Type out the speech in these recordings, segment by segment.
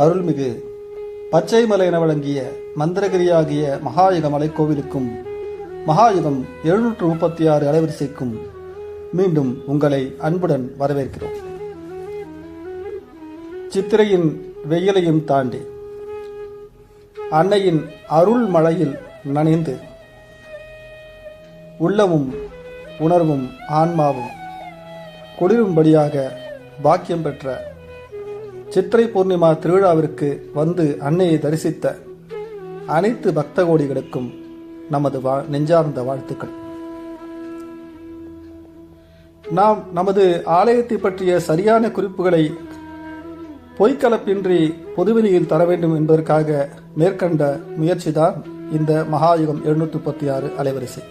அருள்மிகு பச்சை மலை என வழங்கிய மந்திரகிரியாகிய மகாயுக மலைக்கோவிலுக்கும் மகாயுகம் 736 அலைவரிசைக்கும் மீண்டும் உங்களை அன்புடன் வரவேற்கிறோம். சித்திரையின் வெயிலையும் தாண்டி அன்னையின் அருள் மழையில் நனைந்து உள்ளமும் உணர்வும் ஆன்மாவும் குளிரும்படியாக பாக்கியம் பெற்ற சித்திரை பூர்ணிமா திருவிழாவிற்கு வந்து அன்னையை தரிசித்த அனைத்து பக்த கோடிகளுக்கும் நமது நெஞ்சார்ந்த வாழ்த்துக்கள். நாம் நமது ஆலயத்தை பற்றிய சரியான குறிப்புகளை பொய்க்கலப்பின்றி பொதுவெளியில் தர வேண்டும் என்பதற்காக மேற்கண்ட முயற்சிதான் இந்த மகாயுகம் 736 அலைவரிசை.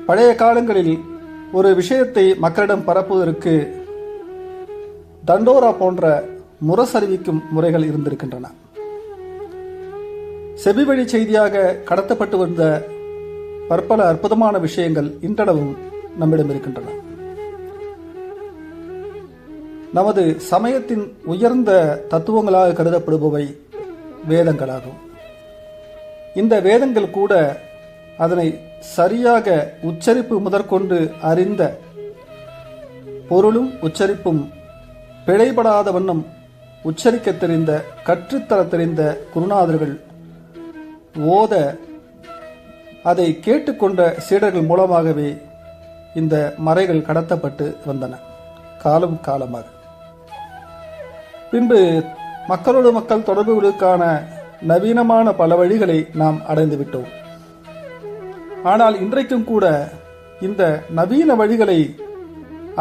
பழைய காலங்களில் ஒரு விஷயத்தை மக்களிடம் பரப்புவதற்கு தண்டோரா போன்ற முரசறிவிக்கும் முறைகள் இருந்திருக்கின்றன. செவிவழி செய்தியாக கடத்தப்பட்டு வந்த பற்பல அற்புதமான விஷயங்கள் இன்றளவும் நம்மிடம் இருக்கின்றன. நமது சமயத்தின் உயர்ந்த தத்துவங்களாக கருதப்படுபவை வேதங்களாகும். இந்த வேதங்கள் கூட அதனை சரியாக உச்சரிப்பு முதற்கொண்டு அறிந்த பொருளும் உச்சரிப்பும் பிழைபடாத வண்ணம் உச்சரிக்க தெரிந்த கற்றுத்தர தெரிந்த குருநாதர்கள் ஓத அதை கேட்டுக்கொண்ட சீடர்கள் மூலமாகவே இந்த மறைகள் கடத்தப்பட்டு வந்தன காலம் காலமாக. பின்பு மக்களோடு மக்கள் தொடர்புகளுக்கான நவீனமான பல வழிகளை நாம் அடைந்து விட்டோம். ஆனால் இன்றைக்கும் கூட இந்த நவீன வழிகளை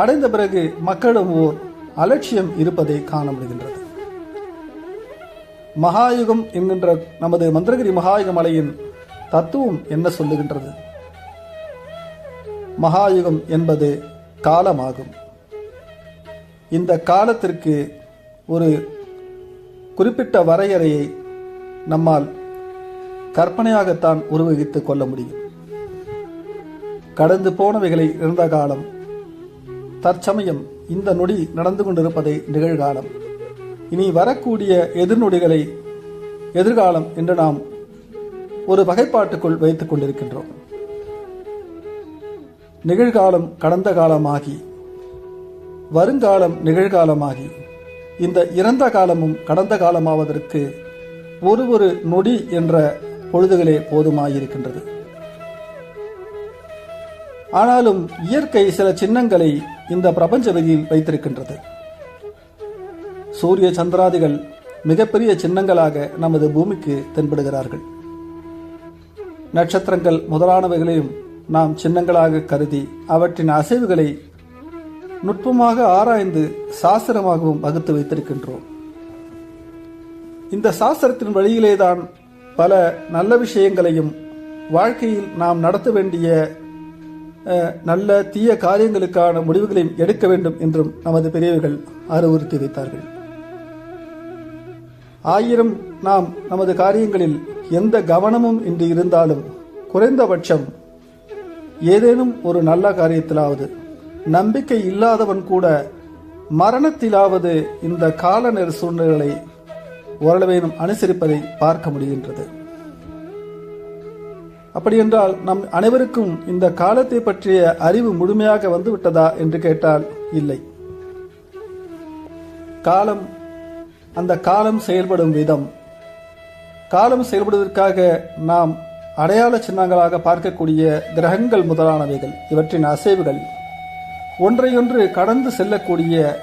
அடைந்த பிறகு மக்களிடம் ஓர் அலட்சியம் இருப்பதை காண முடிகின்றது. மகாயுகம் என்கின்ற நமது மந்திரகிரி மகாயுக மலையின் தத்துவம் என்ன சொல்லுகின்றது? மகாயுகம் என்பது காலமாகும். இந்த காலத்திற்கு ஒரு குறிப்பிட்ட வரையறையை நம்மால் கற்பனையாகத்தான் உருவகித்துக் கொள்ள முடியும். கடந்து போனவைகளை இருந்த காலம், தற்சமயம் இந்த நொடி நடந்து கொண்டிருப்பதை நிகழ்காலம், இனி வரக்கூடிய எதிர்நொடிகளை எதிர்காலம் என்று நாம் ஒரு வகைப்பாட்டுக்குள் வைத்துக் கொண்டிருக்கின்றோம். நிகழ்காலம் கடந்த காலமாகி வருங்காலம் நிகழ்காலமாகி இந்த இறந்த காலமும் கடந்த காலமாவதற்கு ஒரு நொடி என்ற பொழுதுகளே போதுமாயிருக்கின்றது. ஆனாலும் இயற்கை சில சின்னங்களை இந்த பிரபஞ்ச வெளியில் வைத்திருக்கின்றது. சூரிய சந்திராதிகள் மிகப்பெரிய சின்னங்களாக நமது பூமிக்கு தென்படுகிறார்கள். நட்சத்திரங்கள் முதலானவைகளையும் நாம் சின்னங்களாக கருதி அவற்றின் அசைவுகளை நுட்பமாக ஆராய்ந்து சாஸ்திரமாகவும் வகுத்து வைத்திருக்கின்றோம். இந்த சாஸ்திரத்தின் வழியிலேதான் பல நல்ல விஷயங்களையும் வாழ்க்கையில் நாம் நடத்த வேண்டிய நல்ல தீய காரியங்களுக்கான முடிவுகளையும் எடுக்க வேண்டும் என்றும் நமது பெரியவர்கள் அறிவுறுத்தி வைத்தார்கள். ஆயிரம் நாம் நமது காரியங்களில் எந்த கவனமும் இன்றி இருந்தாலும் குறைந்தபட்சம் ஏதேனும் ஒரு நல்ல காரியத்திலாவது, நம்பிக்கை இல்லாதவன் கூட மரணத்திலாவது இந்த கால நேர சூழ்நிலைகளை ஓரளவேனும் அனுசரிப்பதை பார்க்க முடிகின்றது. அப்படியென்றால் நம் அனைவருக்கும் இந்த காலத்தை பற்றிய அறிவு முழுமையாக வந்துவிட்டதா என்று கேட்டால் இல்லை. காலம், அந்த காலம் செயல்படும் விதம், காலம் செயல்படுவதற்காக நாம் அடையாள சின்னங்களாக பார்க்கக்கூடிய கிரகங்கள் முதலானவைகள், இவற்றின் அசைவுகள், ஒன்றையொன்று கடந்து செல்லக்கூடிய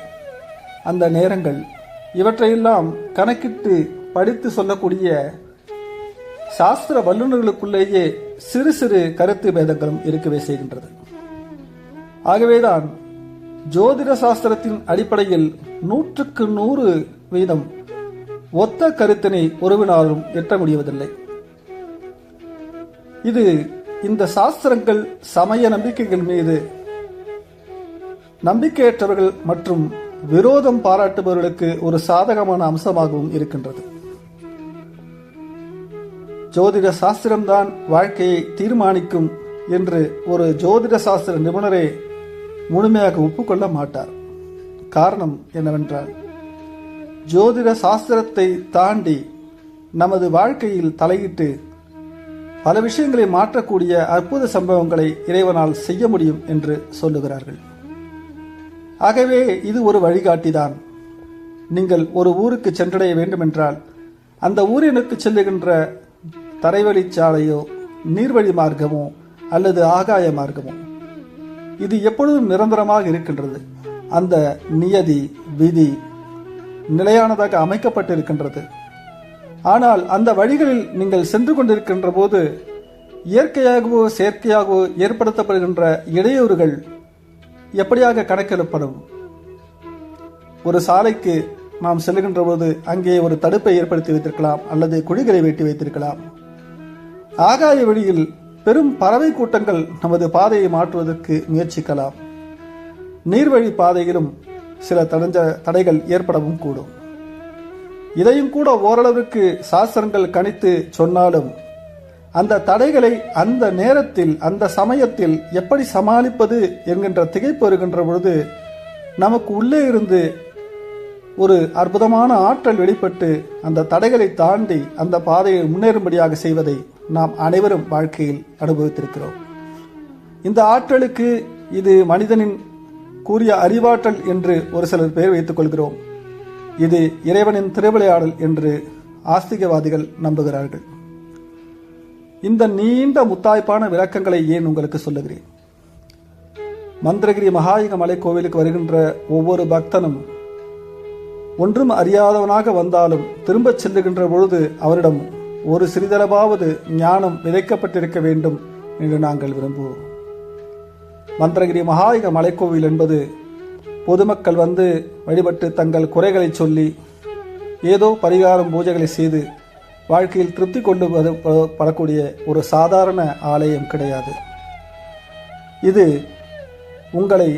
அந்த நேரங்கள், இவற்றையெல்லாம் கணக்கிட்டு படித்து சொல்லக்கூடிய சாஸ்திர வல்லுநர்களுக்குள்ளேயே சிறு சிறு கருத்து பேதங்களும் இருக்கவே செய்கின்றது. ஆகவேதான் ஜோதிட சாஸ்திரத்தின் அடிப்படையில் 100க்கு 100% ஒத்த கருத்தினை ஒருவினாலும் எட்ட முடிவதில்லை. இது இந்த சாஸ்திரங்கள் சமய நம்பிக்கைகள் மீது நம்பிக்கையற்றவர்கள் மற்றும் விரோதம் பாராட்டுபவர்களுக்கு ஒரு சாதகமான அம்சமாகவும் இருக்கின்றது. ஜோதிட சாஸ்திரம்தான் வாழ்க்கையை தீர்மானிக்கும் என்று ஒரு ஜோதிட சாஸ்திர நிபுணரே முழுமையாக ஒப்புக்கொள்ள மாட்டார். காரணம் என்னவென்றால், ஜோதிட சாஸ்திரத்தை தாண்டி நமது வாழ்க்கையில் தலையிட்டு பல விஷயங்களை மாற்றக்கூடிய அற்புத சம்பவங்களை இறைவனால் செய்ய முடியும் என்று சொல்லுகிறார்கள். ஆகவே இது ஒரு வழிகாட்டிதான். நீங்கள் ஒரு ஊருக்கு சென்றடைய வேண்டுமென்றால் அந்த ஊரினுக்கு செல்லுகின்ற தரைவழிச்சாலையோ நீர்வழி மார்க்கமோ அல்லது ஆகாய மார்க்கமோ இது எப்பொழுதும் நிரந்தரமாக இருக்கின்றது. அந்த நியதி விதி நிலையானதாக அமைக்கப்பட்டிருக்கின்றது. ஆனால் அந்த வழிகளில் நீங்கள் சென்று கொண்டிருக்கின்ற போது இயற்கையாகவோ செயற்கையாகவோ ஏற்படுத்தப்படுகின்ற இடையூறுகள் எப்படியாக கணக்கிடப்படும்? ஒரு சாலைக்கு நாம் செல்லுகின்ற போது அங்கே ஒரு தடுப்பை ஏற்படுத்தி வைத்திருக்கலாம் அல்லது குழிகளை வெட்டி வைத்திருக்கலாம். ஆகாய வழியில் பெரும் பறவை கூட்டங்கள் நமது பாதையை மாற்றுவதற்கு முயற்சிக்கலாம். நீர்வழி பாதையிலும் சில தடைகள் ஏற்படவும் கூடும். இதையும் கூட ஓரளவிற்கு சாஸ்திரங்கள் கணித்து சொன்னாலும் அந்த தடைகளை அந்த நேரத்தில் அந்த சமயத்தில் எப்படி சமாளிப்பது என்கின்ற திகைப்பு வருகின்ற பொழுது நமக்கு உள்ளே இருந்து ஒரு அற்புதமான ஆற்றல் வெளிப்பட்டு அந்த தடைகளை தாண்டி அந்த பாதையை முன்னேறும்படியாக செய்வதை நாம் அனைவரும் வாழ்க்கையில் அனுபவித்திருக்கிறோம். இந்த ஆற்றலுக்கு இது மனிதனின் கூறிய அறிவாற்றல் என்று ஒரு சிலர் பெயர் வைத்துக் கொள்கிறோம். இது இறைவனின் திருவிளையாடல் என்று ஆஸ்திகவாதிகள் நம்புகிறார்கள். இந்த நீண்ட முத்தாய்ப்பான விளக்கங்களை ஏன் உங்களுக்கு சொல்லுகிறேன்? மந்திரகிரி மகாயுக மலை கோவிலுக்கு வருகின்ற ஒவ்வொரு பக்தனும் ஒன்றும் அறியாதவனாக வந்தாலும் திரும்பச் செல்லுகின்ற பொழுது அவரிடம் ஒரு சிறிதளவாவது ஞானம் விதைக்கப்பட்டிருக்க வேண்டும் என்று நாங்கள் விரும்புவோம். மந்திரகிரி மகாயுக மலைக்கோவில் என்பது பொதுமக்கள் வந்து வழிபட்டு தங்கள் குறைகளை சொல்லி ஏதோ பரிகாரம் பூஜைகளை செய்து வாழ்க்கையில் திருப்தி கொண்டு படக்கூடிய ஒரு சாதாரண ஆலயம் கிடையாது. இது உங்களை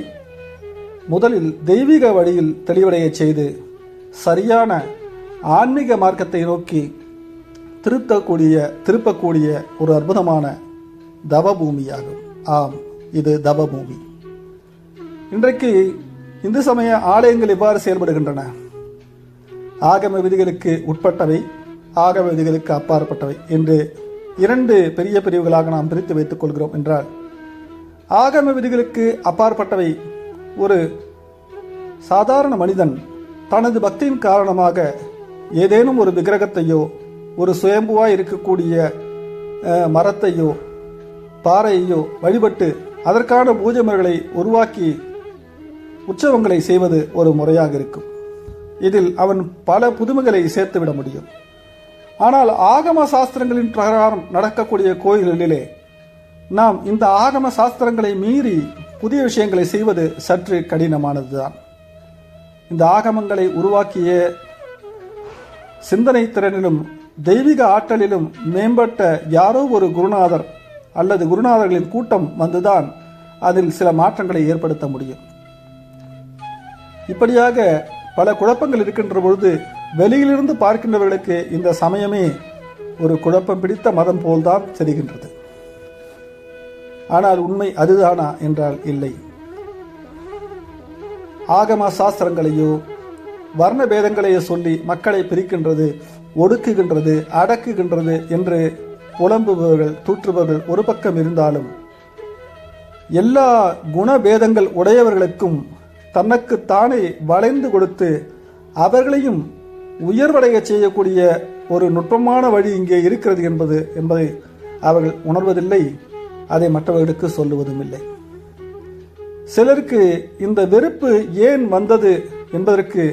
முதலில் தெய்வீக வழியில் தெளிவடைய செய்து சரியான ஆன்மீக மார்க்கத்தை நோக்கி திருப்பக்கூடிய ஒரு அற்புதமான தவபூமியாகும். ஆம், இது தவபூமி. இன்றைக்கு இந்து சமய ஆலயங்கள் எவ்வாறு செயல்படுகின்றன? ஆகம விதிகளுக்கு உட்பட்டவை, ஆகம விதிகளுக்கு அப்பாற்பட்டவை என்று இரண்டு பெரிய பிரிவுகளாக நாம் பிரித்து வைத்துக் கொள்கிறோம் என்றால், ஆகம விதிகளுக்கு அப்பாற்பட்டவை ஒரு சாதாரண மனிதன் தனது பக்தியின் காரணமாக ஏதேனும் ஒரு விக்கிரகத்தையோ ஒரு சுயம்புவாய் இருக்கக்கூடிய மரத்தையோ பாறையையோ வழிபட்டு அதற்கான பூஜை முறைகளை உருவாக்கி உற்சவங்களை செய்வது ஒரு முறையாக இருக்கும். இதில் அவன் பல புதுமைகளை சேர்த்துவிட முடியும். ஆனால் ஆகம சாஸ்திரங்களின் பிரகாரம் நடக்கக்கூடிய கோயில்களிலே நாம் இந்த ஆகம சாஸ்திரங்களை மீறி புதிய விஷயங்களை செய்வது சற்று கடினமானதுதான். இந்த ஆகமங்களை உருவாக்கிய சிந்தனை திறனிலும் தெய்வீக ஆற்றலிலும் மேம்பட்ட யாரோ ஒரு குருநாதர் அல்லது குருநாதர்களின் கூட்டம் வந்துதான் அதில் சில மாற்றங்களை ஏற்படுத்த முடியும். இப்படியாக பல குழப்பங்கள் இருக்கின்ற பொழுது வெளியிலிருந்து பார்க்கின்றவர்களுக்கு இந்த சமயமே ஒரு குழப்பம் பிடித்த மதம் போல்தான் தெரிகின்றது. ஆனால் உண்மை அதுதானா என்றால் இல்லை. ஆகம சாஸ்திரங்களையோ வர்ண பேதங்களையோ சொல்லி மக்களை பிரிக்கின்றது, ஒடுக்குகின்றது, அடக்குகின்றது என்று புலம்புபவர்கள் தூற்றுபவர்கள் ஒரு பக்கம் இருந்தாலும் எல்லா குணபேதங்கள் உடையவர்களுக்கும் தனக்குத்தானே வளைந்து கொடுத்து அவர்களையும் உயர்வடைய செய்யக்கூடிய ஒரு நுட்பமான வழி இங்கே இருக்கிறது என்பதை அவர்கள் உணர்வதில்லை. அதை மற்றவர்களுக்கு சொல்லுவதும் இல்லை. சிலருக்கு இந்த வெறுப்பு ஏன் வந்தது என்பதற்கு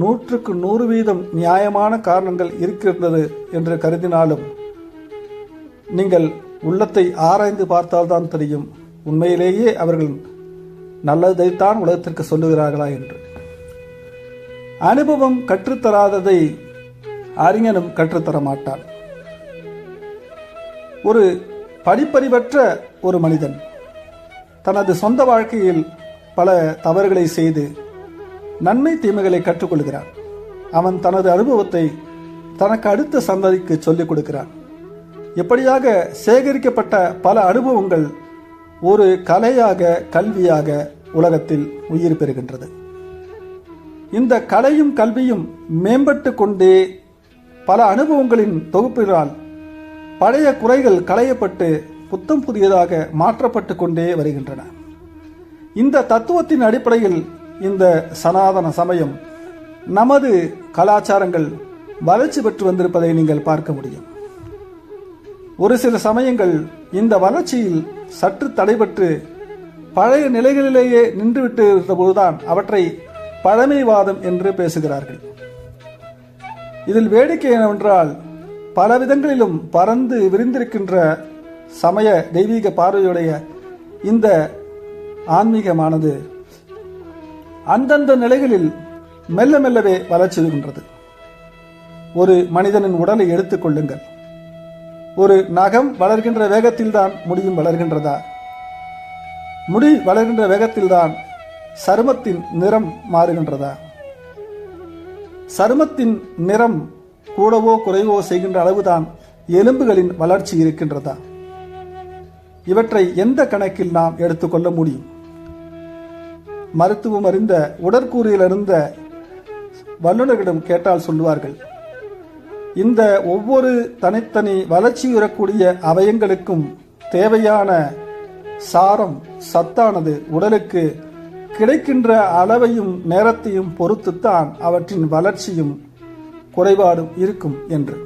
100% நியாயமான காரணங்கள் இருக்கின்றது என்று கருதினாலும் நீங்கள் உள்ளத்தை ஆராய்ந்து பார்த்தால்தான் தெரியும் உண்மையிலேயே அவர்கள் நல்லதைத்தான் உலகத்திற்கு சொல்லுகிறார்களா என்று. அனுபவம் கற்றுத்தராததை அறிஞனும் கற்றுத்தர மாட்டான். ஒரு படிப்பறிவற்ற ஒரு மனிதன் தனது சொந்த வாழ்க்கையில் பல தவறுகளை செய்து நன்மை தீமைகளை கற்றுக்கொள்கிறான். அவன் தனது அனுபவத்தை தனக்கு அடுத்த சந்ததிக்கு சொல்லிக் கொடுக்கிறான். எப்படியாக சேகரிக்கப்பட்ட பல அனுபவங்கள் ஒரு கலையாக கல்வியாக உலகத்தில் உயிர் பெறுகின்றது. இந்த கலையும் கல்வியும் மேம்பட்டு கொண்டே பல அனுபவங்களின் தொகுப்பினால் பழைய குறைகள் களையப்பட்டு புத்தம் புதியதாக மாற்றப்பட்டு கொண்டே வருகின்றன. இந்த தத்துவத்தின் அடிப்படையில் இந்த சனாதன சமயம் நமது கலாச்சாரங்கள் வளர்ச்சி பெற்று வந்திருப்பதை நீங்கள் பார்க்க முடியும். ஒரு சில சமயங்கள் இந்த வளர்ச்சியில் சற்று தடைபட்டு பழைய நிலைகளிலேயே நின்றுவிட்டு இருந்தபோதுதான் அவற்றை பழமைவாதம் என்று பேசுகிறார்கள். இதில் வேடிக்கை என்னவென்றால், பல விதங்களிலும் பறந்து விரிந்திருக்கின்ற சமய தெய்வீக பார்வையுடைய இந்த ஆன்மீகமானது அந்தந்த நிலைகளில் மெல்ல மெல்லவே வளர்ச்சிடுகின்றது. ஒரு மனிதனின் உடலை எடுத்துக் கொள்ளுங்கள். ஒரு நகம் வளர்கின்ற வேகத்தில்தான் முடியும் வளர்கின்றதா? முடி வளர்கின்ற வேகத்தில்தான் சருமத்தின் நிறம் மாறுகின்றதா? சருமத்தின் நிறம் கூடவோ குறைவோ செய்கின்ற அளவுதான் எலும்புகளின் வளர்ச்சி இருக்கின்றதா? இவற்றை எந்த கணக்கில் நாம் எடுத்துக்கொள்ள முடியும்? மருத்துவம் அறிந்த உடற்கூறியில் இருந்த வல்லுநர்களிடம் கேட்டால் சொல்லுவார்கள், இந்த ஒவ்வொரு தனித்தனி வளர்ச்சியுறக்கூடிய அவயங்களுக்கும் தேவையான சாரம் சத்தானது உடலுக்கு கிடைக்கின்ற அளவையும் நேரத்தையும் பொறுத்துத்தான் அவற்றின் வளர்ச்சியும் குறைபாடும் இருக்கும் என்று.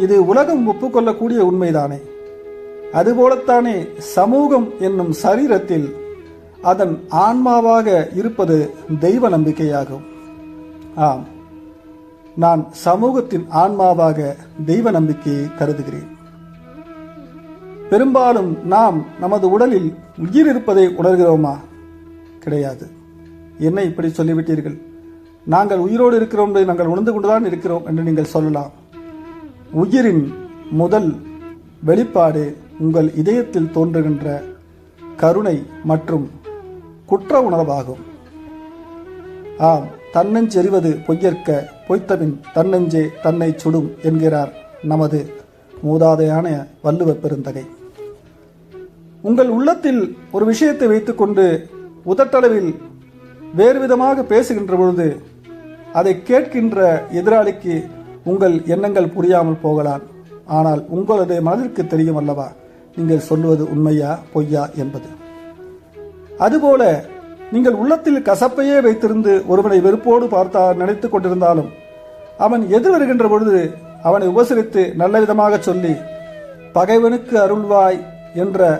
இது உலகம் ஒப்புக்கொள்ளக்கூடிய உண்மைதானே. அதுபோலத்தானே சமூகம் என்னும் சரீரத்தில் அதன் ஆன்மாவாக இருப்பது தெய்வ நம்பிக்கையாகும். ஆம், நான் சமூகத்தின் ஆன்மாவாக தெய்வ நம்பிக்கையை கருதுகிறேன். பெரும்பாலும் நாம் நமது உடலில் உயிர் இருப்பதை உணர்கிறோமா? கிடையாது. என்ன இப்படி சொல்லிவிட்டீர்கள்? நாங்கள் உயிரோடு இருக்கிறோம் என்பதை நாங்கள் உணர்ந்து கொண்டுதான் இருக்கிறோம் என்று நீங்கள் சொல்லலாம். உயிரின் முதல் வெளிப்பாடு உங்கள் இதயத்தில் தோன்றுகின்ற கருணை மற்றும் குற்ற உணர்வாகும். ஆம், தன்னஞ்செறிவது பொய்யற்க பொய்த்தபின் தன்னஞ்சே தன்னை சுடும் என்கிறார் நமது மூதாதையான வள்ளுவ பெருந்தகை. உங்கள் உள்ளத்தில் ஒரு விஷயத்தை வைத்துக்கொண்டு உதட்டளவில் வேறு விதமாக பேசுகின்ற பொழுது அதை கேட்கின்ற எதிராளிக்கு உங்கள் எண்ணங்கள் புரியாமல் போகலாம். ஆனால் உங்களது மனதிற்கு தெரியும் அல்லவா நீங்கள் சொல்லுவது உண்மையா பொய்யா என்பது. அதுபோல நீங்கள் உள்ளத்தில் கசப்பையே வைத்திருந்து ஒருவனை வெறுப்போடு பார்த்தா நினைத்துக் கொண்டிருந்தாலும் அவன் எதிர் வருகின்ற பொழுது அவனை உபசரித்து நல்ல விதமாக சொல்லி பகைவனுக்கு அருள்வாய் என்ற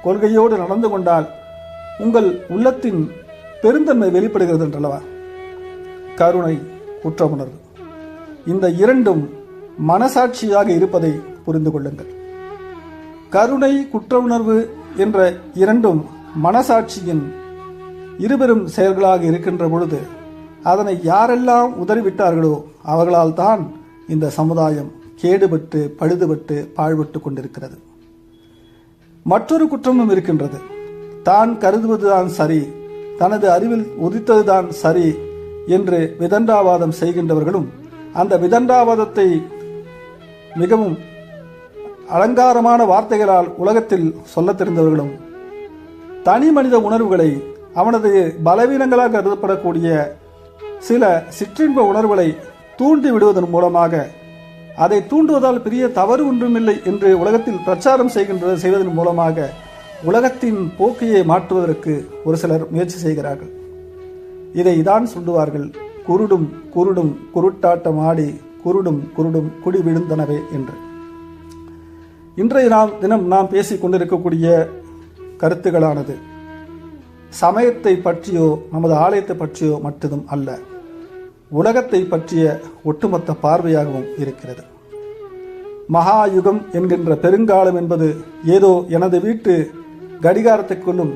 கொள்கையோடு நடந்து கொண்டால் உங்கள் உள்ளத்தின் பெருந்தன்மை வெளிப்படுகிறது என்றல்லவா. கருணை, குற்ற உணர்வு, இந்த இரண்டும் மனசாட்சியாக இருப்பதை புரிந்து கொள்ளுங்கள். கருணை, குற்ற உணர்வு என்ற இரண்டும் மனசாட்சியின் இருபெரும் செயல்களாக இருக்கின்ற பொழுது அதனை யாரெல்லாம் உதறிவிட்டார்களோ அவர்களால் தான் இந்த சமுதாயம் கேடுபட்டு பழுதுபட்டு பாழ்பட்டு கொண்டிருக்கிறது. மற்றொரு குற்றமும் இருக்கின்றது. தான் கருதுவதுதான் சரி, தனது அறிவில் உதித்ததுதான் சரி என்று விதண்டாவாதம் செய்கின்றவர்களும், அந்த விதண்டாவாதத்தை மிகவும் அலங்காரமான வார்த்தைகளால் உலகத்தில் சொல்லத் தெரிந்தவர்களும், தனி மனித உணர்வுகளை அவனது பலவீனங்களாக கருதப்படக்கூடிய சில சிற்றின்ப உணர்வுகளை தூண்டி விடுவதன் மூலமாக அதை தூண்டுவதால் பெரிய தவறு ஒன்றுமில்லை என்று உலகத்தில் பிரச்சாரம் செய்வதன் மூலமாக உலகத்தின் போக்கையை மாற்றுவதற்கு ஒரு சிலர் முயற்சி செய்கிறார்கள். இதை தான் சொல்லுவார்கள், குருடும் குருடும் குருட்டாட்டம் ஆடி குருடும் குருடும் குடி விழுந்தனவே என்று. இன்றைய தினம் நாம் பேசிக் கொண்டிருக்கக்கூடிய கருத்துகளானது சமயத்தை பற்றியோ நமது ஆலயத்தை பற்றியோ மட்டும் அல்ல, உலகத்தை பற்றிய ஒட்டுமொத்த பார்வையாகவும் இருக்கிறது. மகாயுகம் என்கின்ற பெருங்காலம் என்பது ஏதோ எனது வீட்டு கடிகாரத்துக்குள்ளும்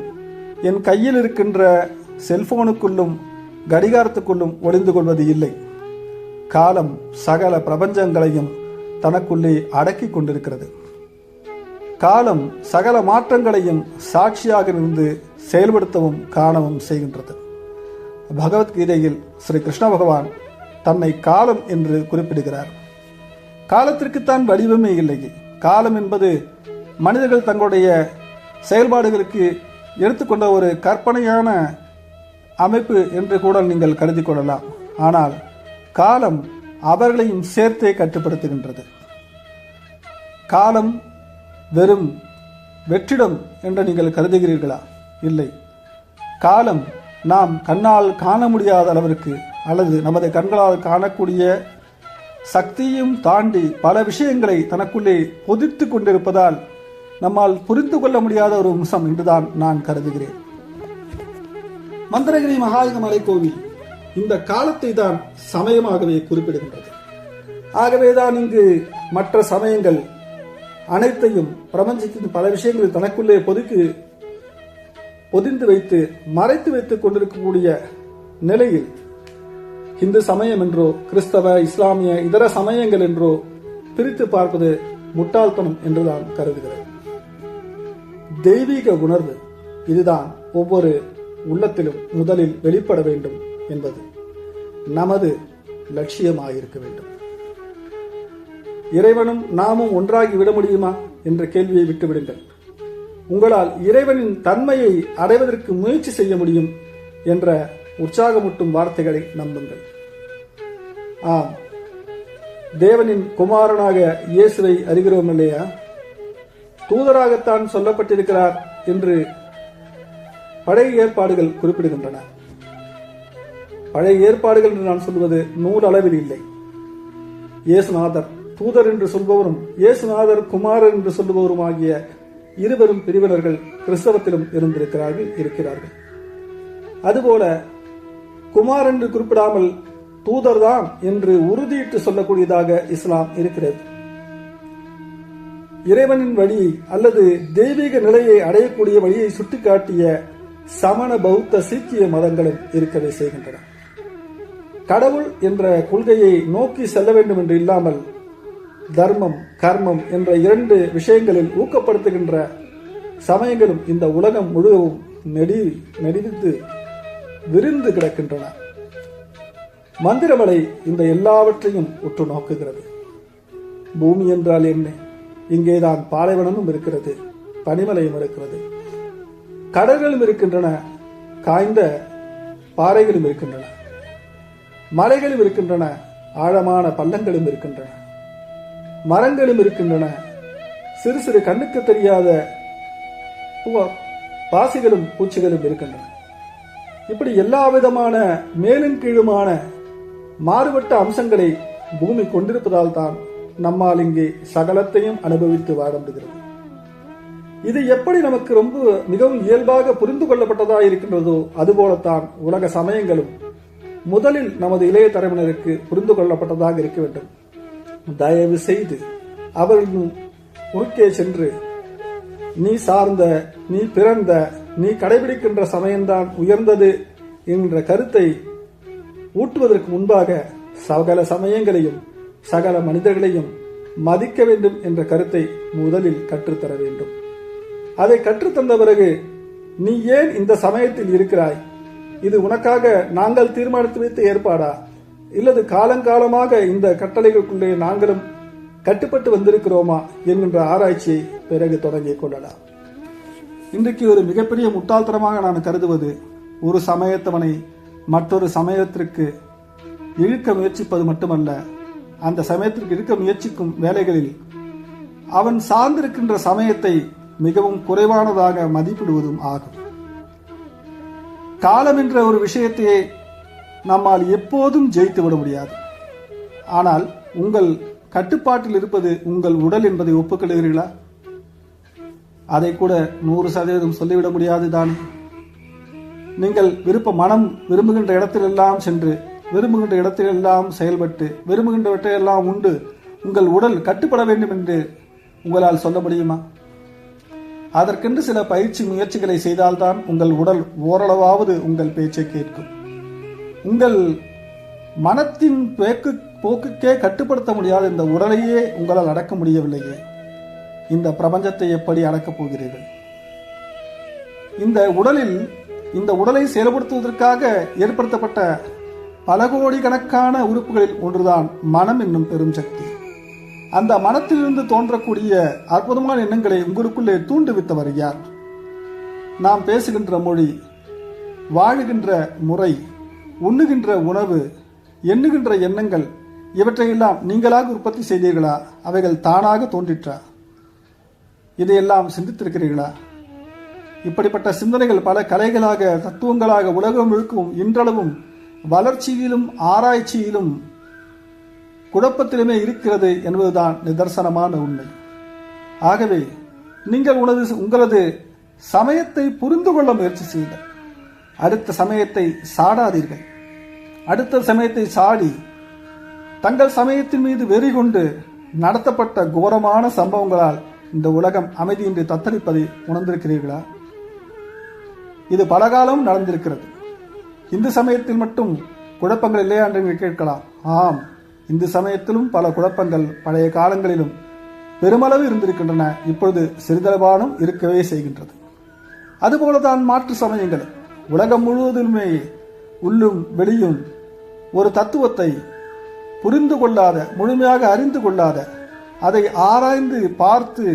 என் கையில் இருக்கின்ற செல்போனுக்குள்ளும் கடிகாரத்துக்குள்ளும் ஒளிந்து கொள்வது இல்லை. காலம் சகல பிரபஞ்சங்களையும் தனக்குள்ளே அடக்கி கொண்டிருக்கிறது. காலம் சகல மாற்றங்களையும் சாட்சியாக இருந்து செயல்படுத்தவும் காணவும் செய்கின்றது. பகவத்கீதையில் ஸ்ரீ கிருஷ்ண பகவான் தன்னை காலம் என்று குறிப்பிடுகிறார். காலத்திற்குத்தான் வடிவமே இல்லை. காலம் என்பது மனிதர்கள் தங்களுடைய செயல்பாடுகளுக்கு எடுத்துக்கொண்ட ஒரு கற்பனையான அமைப்பு என்று கூட நீங்கள் கருதி கொள்ளலாம். ஆனால் காலம் அவர்களையும் சேர்த்தே கட்டுப்படுத்துகின்றது. காலம் வெறும் வெற்றிடம் என்று நீங்கள் கருதுகிறீர்களா? இல்லை. காலம் நாம் கண்ணால் காண முடியாத அளவிற்கு அல்லது நமது கண்களால் காணக்கூடிய சக்தியும் தாண்டி பல விஷயங்களை தனக்குள்ளே பொதித்து கொண்டிருப்பதால் நம்மால் புரிந்து கொள்ள முடியாத ஒரு அம்சம் என்றுதான் நான் கருதுகிறேன். மந்திரகிரி மகாலிங்க மலைக்கோவில் இந்த காலத்தை தான் சமயமாகவே குறிப்பிடுகின்றது. ஆகவேதான் இங்கு மற்ற சமயங்கள் அனைத்தையும் பிரபஞ்சத்தின் பல விஷயங்களை தனக்குள்ளே பொதிந்து வைத்து மறைத்து வைத்துக் கொண்டிருக்கக்கூடிய நிலையில் இந்து சமயம் என்றோ கிறிஸ்தவ இஸ்லாமிய இதர சமயங்கள் என்றோ பிரித்து பார்ப்பது முட்டாள்தனம் என்றுதான் கருதுகிறது. தெய்வீக உணர்வு இதுதான் ஒவ்வொரு உள்ளத்திலும் முதலில் வெளிப்பட வேண்டும் என்பது நமது லட்சியமாயிருக்க வேண்டும். இறைவனும் நாமும் ஒன்றாகி விட முடியுமா என்ற கேள்வியை விட்டுவிடுங்கள். உங்களால் இறைவனின் தன்மையை அடைவதற்கு முயற்சி செய்ய முடியும் என்ற உற்சாகமூட்டும் வார்த்தைகளை நம்புங்கள். ஆம், தேவனின் குமாரனாக இயேசுவை அறிகிறோம் இல்லையா? தூதராகத்தான் சொல்லப்பட்டிருக்கிறார் என்று பழைய ஏற்பாடுகள் குறிப்பிடுகின்றன. பழைய ஏற்பாடுகள் என்று நான் சொல்வது நூல் அளவில் இல்லை. இயேசுநாதர் தூதர் என்று சொல்பவரும் இயேசுநாதர் குமாரர் என்று சொல்லுபவரும் ஆகிய இருவரும் பிரிவினர்கள் கிறிஸ்தவத்திலும் இருக்கிறார்கள். அதுபோல குமார் என்று குறிப்பிடாமல் தூதர்தான் என்று உறுதியிட்டு சொல்லக்கூடியதாக இஸ்லாம் இருக்கிறது. இறைவனின் வழியை அல்லது தெய்வீக நிலையை அடையக்கூடிய வழியை சுட்டிக்காட்டிய சமண பௌத்த சீக்கிய மதங்களும் இருக்கவே செய்கின்றன. கடவுள் என்ற கொள்கையை நோக்கி செல்ல வேண்டும் என்று இல்லாமல் தர்மம் கர்மம் என்ற இரண்டு விஷயங்களில் ஊக்கப்படுத்துகின்ற சமயங்களும் இந்த உலகம் முழுவதும் நெடிவித்து விரிந்து கிடக்கின்றன. மந்திரமலை இந்த எல்லாவற்றையும் உற்று நோக்குகிறது. பூமி என்றால் என்ன? இங்கேதான் பாலைவனமும் இருக்கிறது, பனிமலையும் இருக்கிறது, கடல்களும் இருக்கின்றன, காய்ந்த பாறைகளும் இருக்கின்றன, மலைகளும் இருக்கின்றன, ஆழமான பள்ளங்களும் இருக்கின்றன, மரங்களும் இருக்கின்றன, சிறு சிறு கண்ணுக்கு தெரியாத பாசிகளும் பூச்சிகளும் இருக்கின்றன. இப்படி எல்லா விதமான மேலும் கீழுமான மாறுபட்ட அம்சங்களை பூமி கொண்டிருப்பதால் தான் நம்மால் இங்கே சகலத்தையும் அனுபவித்து வாழ முடிகிறது. இது எப்படி நமக்கு மிகவும் இயல்பாக புரிந்து கொள்ளப்பட்டதா இருக்கின்றதோ அதுபோலத்தான் உலக சமயங்களும் முதலில் நமது இளைய தலைமுறைக்கு புரிந்து கொள்ளப்பட்டதாக இருக்க வேண்டும். தயவு செய்து அவர்கள் குறுக்கே சென்று நீ சார்ந்த, நீ பிறந்த, நீ கடைபிடிக்கின்ற சமயம்தான் உயர்ந்தது என்ற கருத்தை ஊட்டுவதற்கு முன்பாக சகல சமயங்களையும் சகல மனிதர்களையும் மதிக்க வேண்டும் என்ற கருத்தை முதலில் கற்றுத்தர வேண்டும். அதை கற்றுத்தந்த பிறகு நீ ஏன் இந்த சமயத்தில் இருக்கிறாய், இது உனக்காக நாங்கள் தீர்மானித்து வைத்த ஏற்பாடா, இல்லது காலங்காலமாக இந்த கட்டளைகளுக்குள்ளே நாங்களும் கட்டுப்பட்டு வந்திருக்கிறோமா என்கின்ற ஆராய்ச்சியை பிறகு தொடங்கிக் கொள்ளலாம். இன்றைக்கு ஒரு மிகப்பெரிய முட்டாள்தனமாக நான் கருதுவது, ஒரு சமயத்தவனை மற்றொரு சமயத்திற்கு இழுக்க முயற்சிப்பது மட்டுமல்ல, அந்த சமயத்திற்கு இழுக்க முயற்சிக்கும் வேலைகளில் அவன் சார்ந்திருக்கின்ற சமயத்தை மிகவும் குறைவானதாக மதிப்பிடுவதும் ஆகும். காலம் என்ற ஒரு விஷயத்தையே நம்மால் எப்போதும் ஜெயித்து விட முடியாது. ஆனால் உங்கள் கட்டுப்பாட்டில் இருப்பது உங்கள் உடல் என்பதை ஒப்புக்கொள்கிறீர்களா? அதை கூட 100% சொல்லிவிட முடியாது தானே. நீங்கள் மனம் விரும்புகின்ற இடத்திலெல்லாம் சென்று, விரும்புகின்ற இடத்திலெல்லாம் செயல்பட்டு, விரும்புகின்றவற்றையெல்லாம் உண்டு உங்கள் உடல் கட்டுப்பட வேண்டும் என்று உங்களால் சொல்ல முடியுமா? அதற்கென்று சில பயிற்சி முயற்சிகளை செய்தால்தான் உங்கள் உடல் ஓரளவாவது உங்கள் பேச்சை கேட்கும். உங்கள் மனத்தின் போக்குக்கே கட்டுப்படுத்த முடியாத இந்த உடலையே உங்களால் அடக்க முடியவில்லையே, இந்த பிரபஞ்சத்தை எப்படி அடக்கப் போகிறீர்கள்? இந்த உடலை செயல்படுத்துவதற்காக ஏற்படுத்தப்பட்ட பல கோடிக்கணக்கான உறுப்புகளில் ஒன்றுதான் மனம் என்னும் பெரும் சக்தி. அந்த மனத்திலிருந்து தோன்றக்கூடிய அற்புதமான எண்ணங்களை உங்களுக்குள்ளே தூண்டுவித்தவர் யார்? நாம் பேசுகின்ற மொழி, வாழுகின்ற முறை, உண்ணுகின்ற உணவு, எண்ணுகின்ற எண்ணங்கள் இவற்றையெல்லாம் நீங்களாக உற்பத்தி செய்தீர்களா? அவைகள் தானாக தோன்றிற்றா? இதையெல்லாம் சிந்தித்திருக்கிறீர்களா? இப்படிப்பட்ட சிந்தனைகள் பல கலைகளாக, தத்துவங்களாக உலகம் முழுக்கும் இன்றளவும் வளர்ச்சியிலும் ஆராய்ச்சியிலும் குழப்பத்திலுமே இருக்கிறது என்பதுதான் நிதர்சனமான உண்மை. ஆகவே நீங்கள் உங்களது சமயத்தை புரிந்து கொள்ள முயற்சி செய்யுங்கள். அடுத்த சமயத்தை சாடாதீர்கள். அடுத்த சமயத்தை சாடி தங்கள் சமயத்தின் மீது வெறி கொண்டு நடத்தப்பட்ட கோரமான சம்பவங்களால் இந்த உலகம் அமைதியின்றி தத்தளிப்பதை உணர்ந்திருக்கிறீர்களா? இது பலகாலம் நடந்திருக்கிறது. இந்து சமயத்தில் மட்டும் குழப்பங்கள் இல்லையா என்று நீங்கள் கேட்கலாம். ஆம், இந்து சமயத்திலும் பல குழப்பங்கள் பழைய காலங்களிலும் பெருமளவு இருந்திருக்கின்றன. இப்பொழுது சிறிதளவானும் இருக்கவே செய்கின்றது. அதுபோலதான் மாற்று சமயங்கள் உலகம் முழுவதுமே உள்ளும் வெளியும் ஒரு தத்துவத்தை புரிந்து கொள்ளாத, முழுமையாக அறிந்து கொள்ளாத, அதை ஆராய்ந்து பார்த்து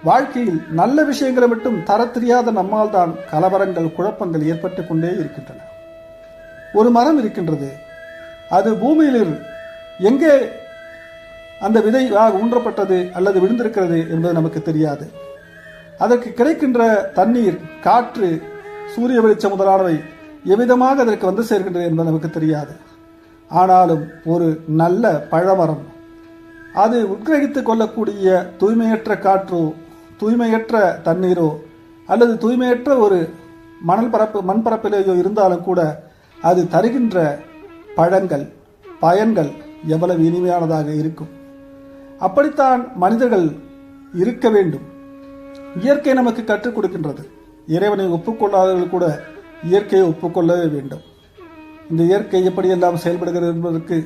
வாழ்க்கையில் நல்ல விஷயங்களை மட்டும் தர தெரியாத நம்மால் தான் கலவரங்கள், குழப்பங்கள் ஏற்பட்டு கொண்டே இருக்கின்றன. ஒரு மரம் இருக்கின்றது. அது பூமியில் எங்கே அந்த விதை ஊன்றப்பட்டது அல்லது விழுந்திருக்கிறது என்பது நமக்கு தெரியாது. அதற்கு கிடைக்கின்ற தண்ணீர், காற்று, சூரிய வெளிச்சம் முதலானவை எவ்விதமாக அதற்கு வந்து சேர்க்கின்றது என்பது நமக்கு தெரியாது. ஆனாலும் ஒரு நல்ல பழமரம் அது உட்கிரகித்துக் கொள்ளக்கூடிய தூய்மையற்ற காற்றோ, தூய்மையற்ற தண்ணீரோ அல்லது தூய்மையற்ற ஒரு மண்பரப்பிலேயோ இருந்தாலும் கூட அது தருகின்ற பழங்கள், பயன்கள் எவ்வளவு இனிமையானதாக இருக்கும். அப்படித்தான் மனிதர்கள் இருக்க வேண்டும். இயற்கை நமக்கு கற்றுக் கொடுக்கின்றது. இறைவனை ஒப்புக்கொள்ளாதவர்கள் கூட இயற்கையை ஒப்புக்கொள்ளவே வேண்டும். இந்த இயற்கை எப்படியெல்லாம் செயல்படுகிறது என்பதற்கு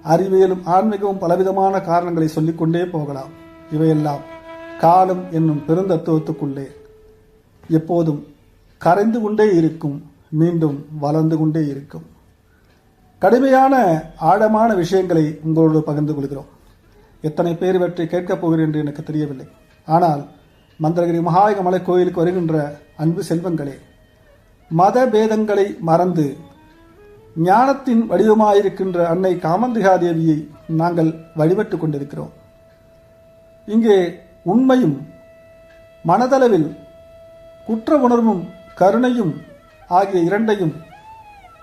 அறிவியலும் ஆன்மீகமும் பலவிதமான காரணங்களை சொல்லிக்கொண்டே போகலாம். இவையெல்லாம் காலம் என்னும் பெருந்தத்துவத்துக்குள்ளே எப்போதும் கரைந்து கொண்டே இருக்கும், மீண்டும் வளர்ந்து கொண்டே இருக்கும். கடுமையான ஆழமான விஷயங்களை உங்களோடு பகிர்ந்து கொள்கிறோம். எத்தனை பேர் இவற்றை கேட்கப் போகிறேன் என்று எனக்கு தெரியவில்லை. ஆனால் மந்திரகிரி மகாயக மலை கோயிலுக்கு வருகின்ற அன்பு செல்வங்களே, மத பேதங்களை மறந்து ஞானத்தின் வடிவமாயிருக்கின்ற அன்னை காமந்திகாதேவியை நாங்கள் வழிபட்டு கொண்டிருக்கிறோம். இங்கே உண்மையும் மனதளவில் குற்ற உணர்வும் கருணையும் ஆகிய இரண்டையும்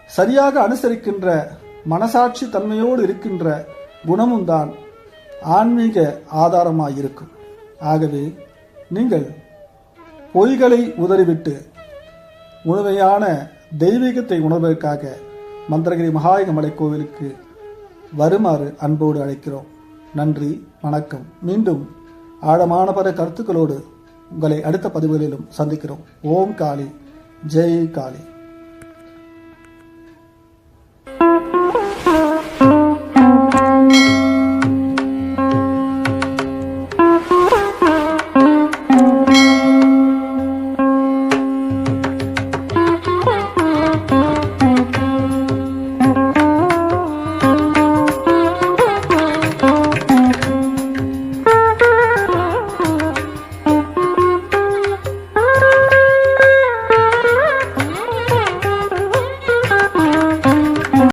சரியாக அனுசரிக்கின்ற மனசாட்சி தன்மையோடு இருக்கின்ற குணமும் தான் ஆன்மீக ஆதாரமாயிருக்கும். ஆகவே நீங்கள் பொய்களை உதறிவிட்டு முழுமையான தெய்வீகத்தை உணர்வதற்காக மந்திரகிரி மகாயக மலை கோவிலுக்கு வருமாறு அன்போடு அழைக்கிறோம். நன்றி, வணக்கம். மீண்டும் ஆழமான பல கருத்துக்களோடு உங்களை அடுத்த பதிவுகளிலும் சந்திக்கிறோம். ஓம் காளி, ஜெய் காளி.